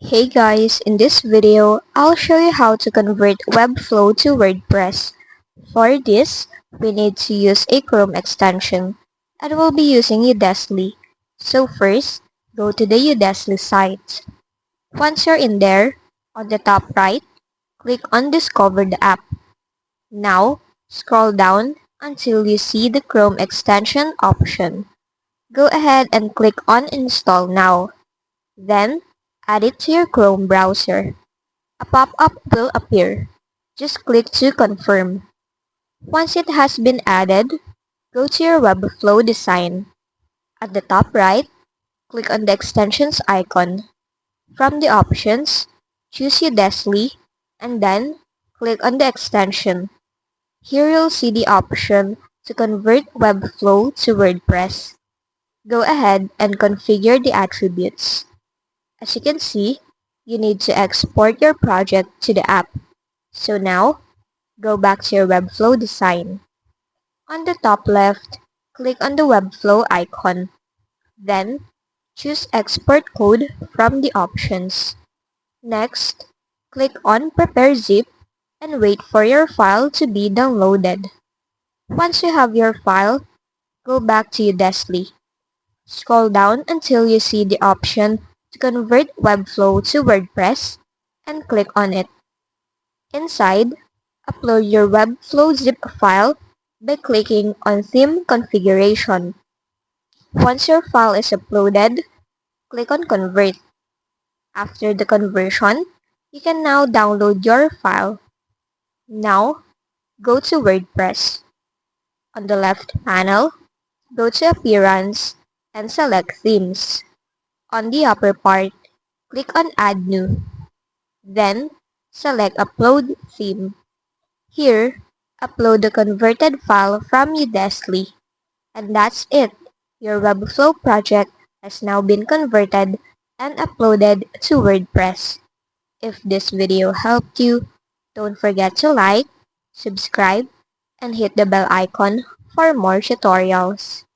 Hey guys, in this video, I'll show you how to convert Webflow to WordPress. For this, we need to use a Chrome extension, and we'll be using Udesly. So first, go to the Udesly site. Once you're in there, on the top right, click on Discover the app. Now, scroll down until you see the Chrome extension option. Go ahead and click on Install Now. Then, add it to your Chrome browser. A pop-up will appear. Just click to confirm. Once it has been added, go to your Webflow design. At the top right, click on the extensions icon. From the options, choose Udesly and then click on the extension. Here you'll see the option to convert Webflow to WordPress. Go ahead and configure the attributes. As you can see, you need to export your project to the app. So now, go back to your Webflow design. On the top left, click on the Webflow icon. Then, choose Export Code from the options. Next, click on Prepare Zip and wait for your file to be downloaded. Once you have your file, go back to Udesly. Scroll down until you see the option to convert Webflow to WordPress and click on it. Inside, upload your Webflow zip file by clicking on Theme Configuration. Once your file is uploaded, click on Convert. After the conversion, you can now download your file. Now, go to WordPress. On the left panel, go to Appearance and select Themes. On the upper part, click on Add New. Then, select Upload Theme. Here, upload the converted file from Udesly. And that's it. Your Webflow project has now been converted and uploaded to WordPress. If this video helped you, don't forget to like, subscribe, and hit the bell icon for more tutorials.